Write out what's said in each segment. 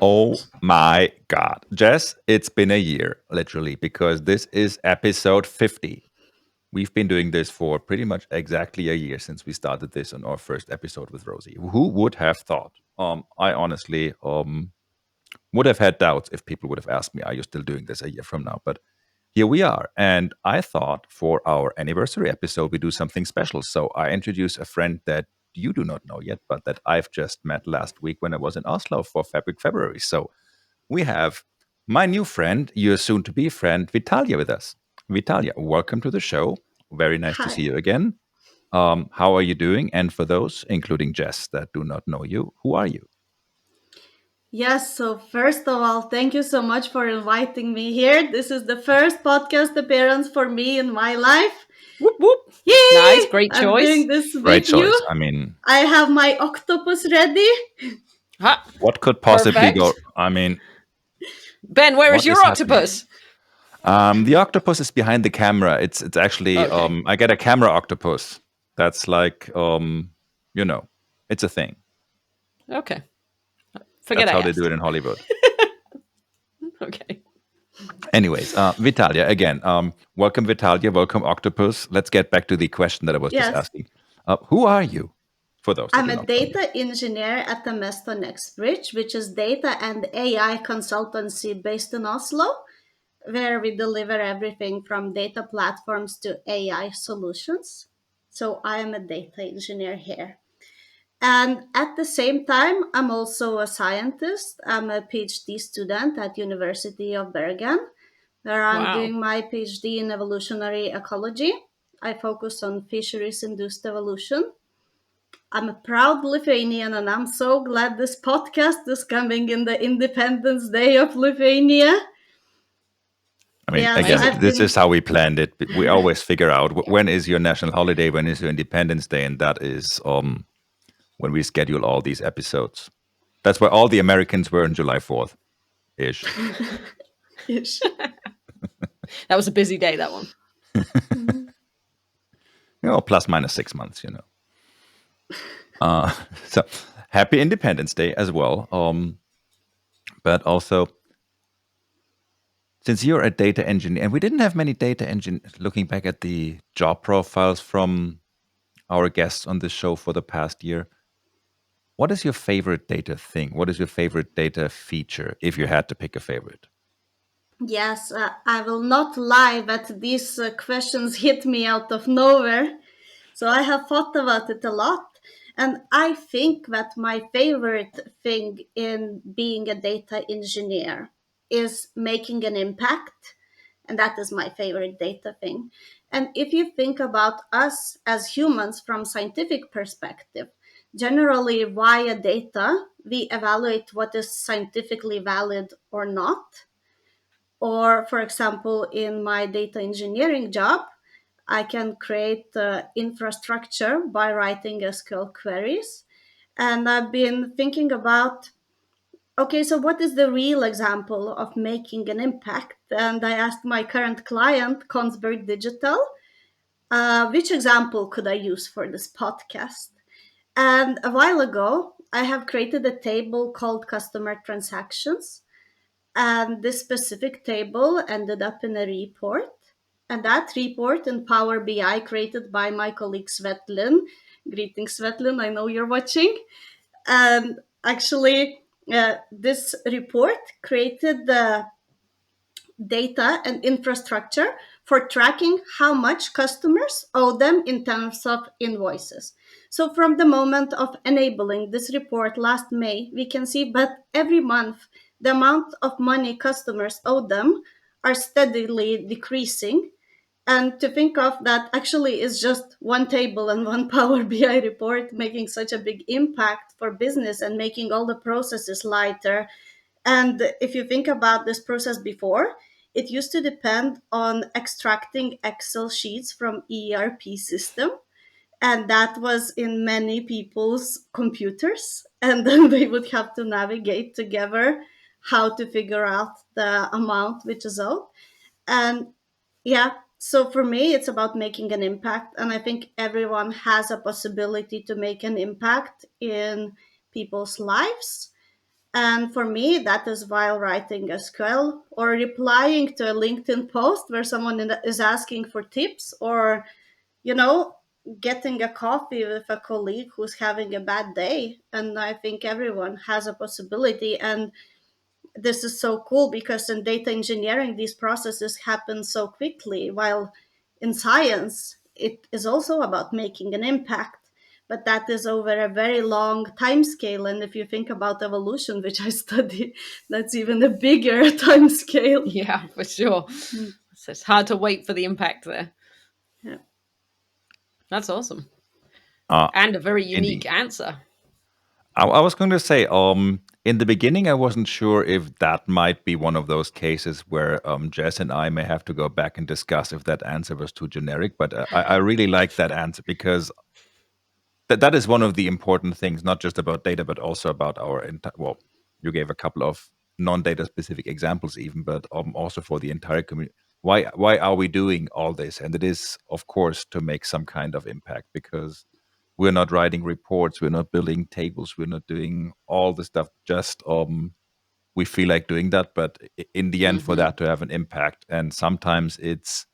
Oh my God. Jess, it's been a year, literally, because this is episode 50. We've been doing this for pretty much exactly a year since we started this on our first episode with Rosie. Who would have thought? I honestly would have had doubts if people would have asked me, are you still doing this a year from now? But here we are. And I thought for our anniversary episode, we do something special. So I introduce a friend that you do not know yet, but that I've just met last week when I was in Oslo for Fabric February. So we have my new friend, your soon to be friend, Vitalija, with us. Vitalija, welcome to the show. Very nice to see Hi. you again. How are you doing? And for those, including Jess, that do not know you, who are you? Yes, so first of all, thank you so much for inviting me here. This is the first podcast appearance for me in my life. Whoop whoop. Nice, Yay! great I'm choice. doing this Great with you. choice. I mean, I have my octopus ready. Ha, what could possibly go? perfect. I mean, Ben, where is what is your happening? octopus? The octopus is behind the camera. It's actually Okay. I get a camera octopus. That's like it's a thing. Okay. Forget That's I how they do asked. it in Hollywood. Okay. Anyways, Vitalija again. Welcome, Vitalija. Welcome, octopus. Let's get back to the question that I was just Yes, asking. Who are you? For those that I'm do a not know you. data engineer at the Mesto Nextbridge, which is data and AI consultancy based in Oslo, where we deliver everything from data platforms to AI solutions. So I am a data engineer here. And at the same time, I'm also a scientist. I'm a PhD student at University of Bergen, where I'm Wow. doing my PhD in evolutionary ecology. I focus on fisheries-induced evolution. I'm a proud Lithuanian, and I'm so glad this podcast is coming in the Independence Day of Lithuania. I mean, Yes, again, Amazing. I've this is been. how we planned it. We always figure out when is your national holiday, when is your Independence Day, and that is when we schedule all these episodes. That's where all the Americans were on July 4th ish. Ish. That was a busy day, that one. Plus minus 6 months. So happy Independence Day as well. But also, since you're a data engineer, and we didn't have many data engineers looking back at the job profiles from our guests on this show for the past year. What is your favorite data thing? What is your favorite data feature if you had to pick a favorite? Yes, I will not lie that these questions hit me out of nowhere. So I have thought about it a lot. And I think that my favorite thing in being a data engineer is making an impact. And that is my favorite data thing. And if you think about us as humans from scientific perspective, generally via data, we evaluate what is scientifically valid or not. Or, for example, in my data engineering job, I can create infrastructure by writing SQL queries. And I've been thinking about, okay, so what is the real example of making an impact? And I asked my current client, Kongsberg Digital, which example could I use for this podcast? And a while ago, I have created a table called customer transactions. And this specific table ended up in a report. And that report in Power BI created by my colleague Svetlin. Greetings, Svetlin. I know you're watching. And actually, this report created the data and infrastructure for tracking how much customers owe them in terms of invoices. So, from the moment of enabling this report last May, we can see that every month the amount of money customers owe them are steadily decreasing. And to think of that actually is just one table and one Power BI report making such a big impact for business and making all the processes lighter. And if you think about this process before, it used to depend on extracting Excel sheets from ERP system. And that was in many people's computers. And then they would have to navigate together how to figure out the amount which is owed. And yeah, so for me, it's about making an impact. And I think everyone has a possibility to make an impact in people's lives. And for me, that is while writing SQL or replying to a LinkedIn post where someone is asking for tips, or, you know, getting a coffee with a colleague who's having a bad day. And I think everyone has a possibility. And this is so cool because in data engineering, these processes happen so quickly, while in science, it is also about making an impact. But that is over a very long time scale. And if you think about evolution, which I study, that's even a bigger time scale. Yeah, for sure. So it's hard to wait for the impact there. Yeah. That's awesome. Uh, And a very unique Indeed. answer. I was going to say, in the beginning, I wasn't sure if that might be one of those cases where Jess and I may have to go back and discuss if that answer was too generic. But I really like that answer because that is one of the important things, not just about data, but also about our well, you gave a couple of non-data specific examples even, but also for the entire community. Why are we doing all this? And it is, of course, to make some kind of impact, because we're not writing reports, we're not building tables, we're not doing all the stuff just we feel like doing that, but in the end, for that to have an impact, and sometimes it's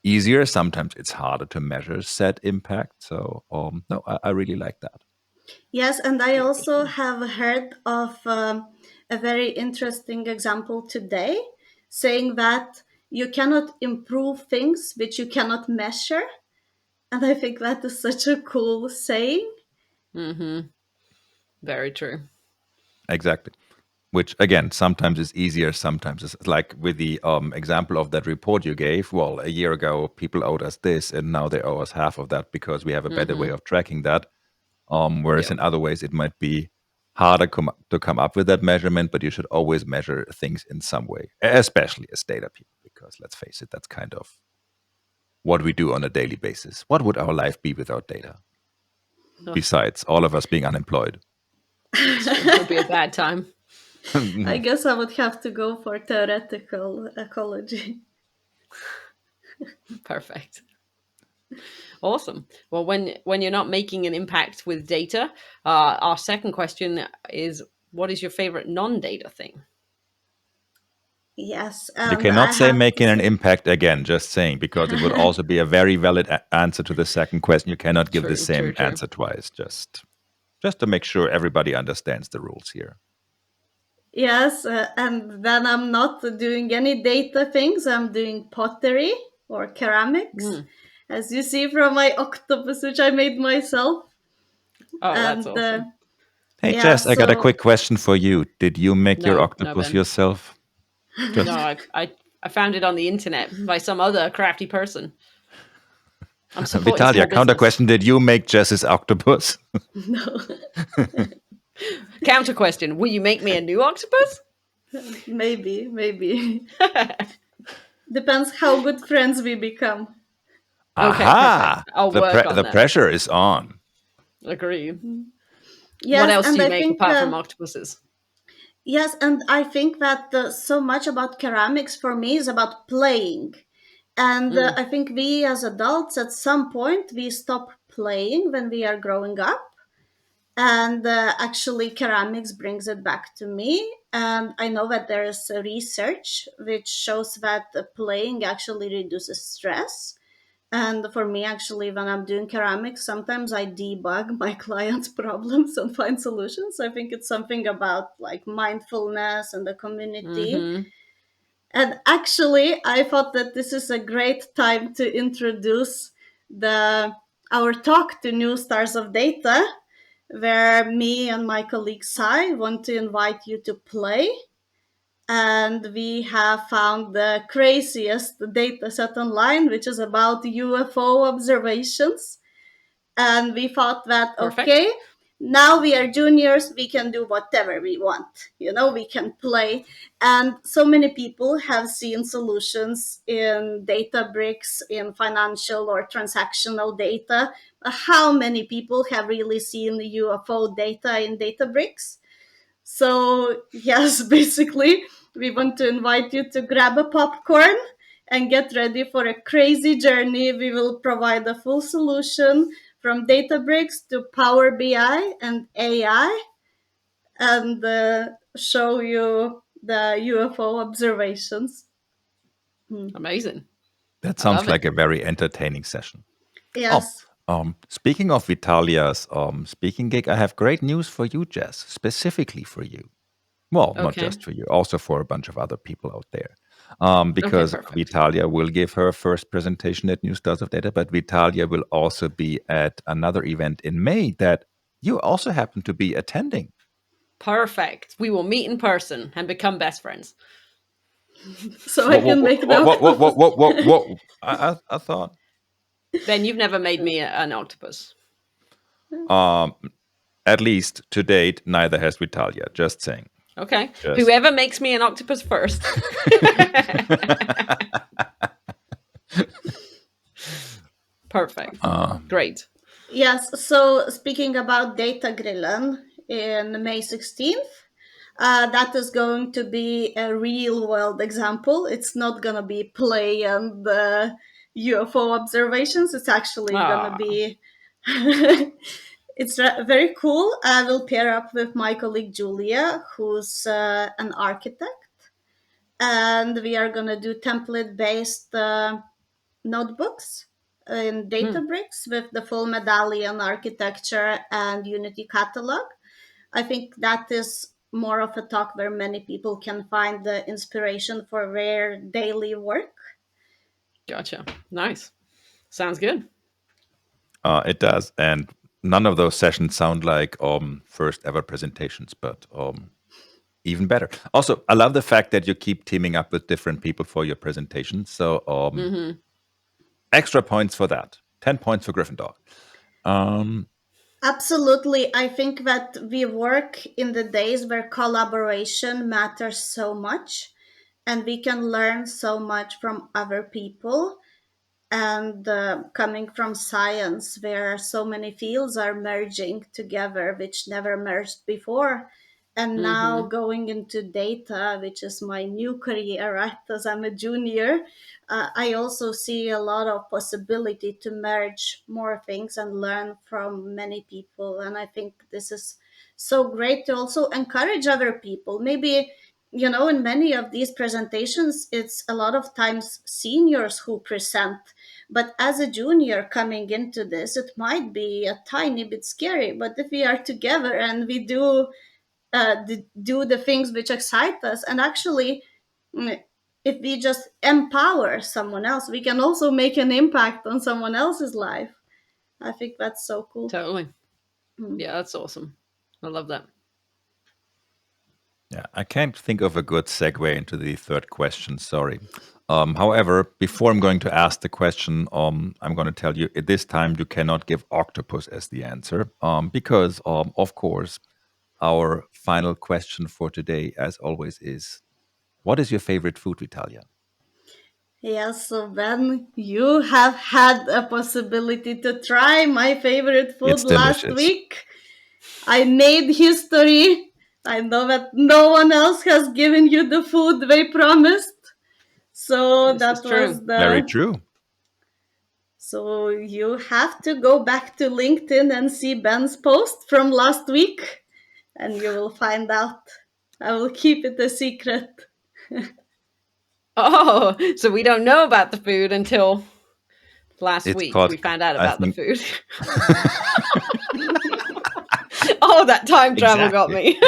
easier, sometimes it's harder to measure said impact. So no, I really like that. Yes, and I also have heard of a very interesting example today, saying that you cannot improve things which you cannot measure. And I think that is such a cool saying. Very true. Exactly. Which again, sometimes is easier, sometimes it's like with the example of that report you gave. Well, a year ago, people owed us this, and now they owe us half of that because we have a better way of tracking that. Whereas Yep. in other ways, it might be harder to come up with that measurement, but you should always measure things in some way, especially as data people, because let's face it, that's kind of what we do on a daily basis. What would our life be without data? Besides all of us being unemployed. It would be a bad time. I guess I would have to go for theoretical ecology. Perfect. Awesome. Well, when you're not making an impact with data, our second question is, what is your favorite non-data thing? Yes, You and I cannot say have to making an say, impact again, just saying, because it would also be a very valid answer to the second question. You cannot give the same True. answer twice, just to make sure everybody understands the rules here. yes, and then I'm not doing any data things. I'm doing pottery or ceramics, as you see from my octopus, which I made myself. Oh, that's And awesome. Hey, yeah, Jess, I got a so quick question for you. Did you make your No, octopus Ben. yourself? Just No, I found it on the internet by some other crafty person. I'm supporting small Vitalija, counter business. question. Did you make Jess's octopus? no, Counter question: will you make me a new octopus? maybe depends how good friends we become. Okay, perfect. Aha! I'll work on The that. pressure is on. Agreed. What Yes, else do and you I make think apart from octopuses? yes, and I think that so much about ceramics for me is about playing. And I think we as adults, at some point, we stop playing when we are growing up. And actually, ceramics brings it back to me. And I know that there is research which shows that playing actually reduces stress. And for me, actually, when I'm doing ceramics, sometimes I debug my clients' problems and find solutions. I think it's something about like mindfulness and the community. And actually, I thought that this is a great time to introduce the our talk to new stars of data, where me and my colleague Sai want to invite you to play. And we have found the craziest data set online, which is about UFO observations. And we thought that, Perfect. okay, now we are juniors, we can do whatever we want. We can play. And so many people have seen solutions in Databricks, in financial or transactional data. How many people have really seen UFO data in Databricks? So, yes, basically, we want to invite you to grab a popcorn and get ready for a crazy journey. We will provide a full solution from Databricks to Power BI and AI. and show you the UFO observations. Amazing. That I sounds love it. like a very entertaining session. Yes. Speaking of Vitalia's speaking gig, I have great news for you, Jess, specifically for you. Well, not Okay. just for you, also for a bunch of other people out there. Okay, Because perfect. Vitalia will give her first presentation at New Stars of Data, but Vitalia will also be at another event in May that you also happen to be attending. Perfect. We will meet in person and become best friends. So I can make the octopus. What? I thought. Ben, you've never made me an octopus. At least to date, neither has Vitalia. Just saying. Okay. Just. Whoever makes me an octopus first. Perfect. Great. Yes, so speaking about Data Grillen in May 16th, that is going to be a real world example. It's not going to be play and UFO observations. It's actually going to be. It's very cool. I will pair up with my colleague Julia, who's an architect, and we are going to do template based notebooks in Databricks with the full medallion architecture and Unity catalog. I think that is more of a talk where many people can find the inspiration for their daily work. Gotcha. Nice. Sounds good. It does, and none of those sessions sound like first ever presentations, but even better. Also, I love the fact that you keep teaming up with different people for your presentation. So extra points for that. 10 points for Gryffindor. Absolutely. I think that we work in the days where collaboration matters so much and we can learn so much from other people. And coming from science, where so many fields are merging together, which never merged before. And now going into data, which is my new career, right? As I'm a junior, I also see a lot of possibility to merge more things and learn from many people. And I think this is so great to also encourage other people. Maybe in many of these presentations, it's a lot of times seniors who present. But as a junior coming into this, it might be a tiny bit scary. But if we are together and we do the things which excite us, and actually, if we just empower someone else, we can also make an impact on someone else's life. I think that's so cool. Totally. Yeah, that's awesome. I love that. Yeah, I can't think of a good segue into the third question. Sorry. However, before I'm going to ask the question, I'm going to tell you at this time you cannot give octopus as the answer, because of course, our final question for today, as always, is: what is your favorite food, Vitalia? Yes, so Ben, you have had a possibility to try my favorite food It's last delicious. week. I made history. I know that no one else has given you the food they promised. So This is that was true. Very the. true. So you have to go back to LinkedIn and see Ben's post from last week, and you will find out. I will keep it a secret. Oh, so we don't know about the food until last It's week. called, We found out I about the think, food. Oh, that time travel got exactly. me.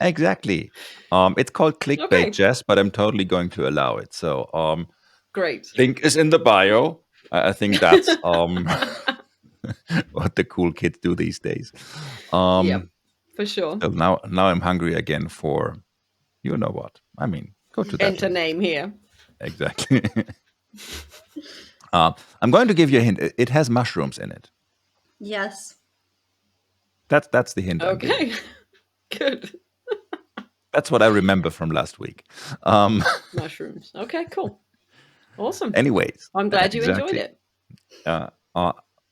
Exactly. It's called clickbait, Okay. Jess, but I'm totally going to allow it. So, Great. link is in the bio. I think that's what the cool kids do these days. Yep, for sure. So now I'm hungry again for you know what. I mean, go to that Enter link. name here. Exactly. I'm going to give you a hint. It has mushrooms in it. Yes. That's the hint I'm giving. Okay. Good. That's what I remember from last week. Mushrooms. Okay, cool. Awesome. Anyways, I'm glad you enjoyed exactly. it.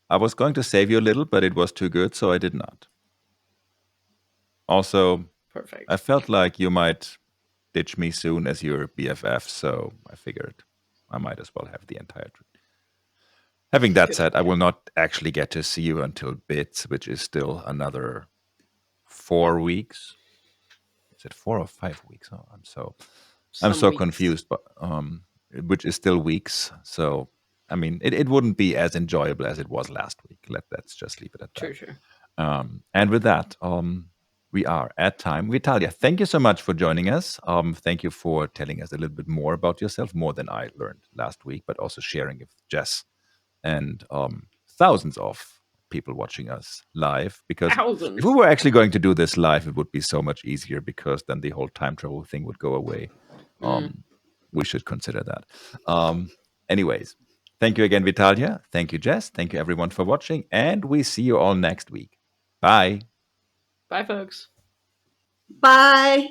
I was going to save you a little, but it was too good, so I did not. Also, I Perfect. felt like you might ditch me soon as your BFF, so I figured I might as well have the entire treat. Having that Good. said, I will not actually get to see you until Bits, which is still another 4 weeks. Is it 4 or 5 weeks? Oh, I'm Some so weeks. confused, but which is still weeks. So I mean, it wouldn't be as enjoyable as it was last week. Let's just leave it at that. True. And with that, we are at time. Vitalija, thank you so much for joining us. Thank you for telling us a little bit more about yourself, more than I learned last week, but also sharing with Jess and thousands of people watching us live. Because Thousands. if we were actually going to do this live, it would be so much easier, because then the whole time travel thing would go away. We should consider that. Anyways, thank you again, Vitalija. Thank you, Jess. Thank you, everyone, for watching. And we see you all next week. Bye. Bye, folks. Bye.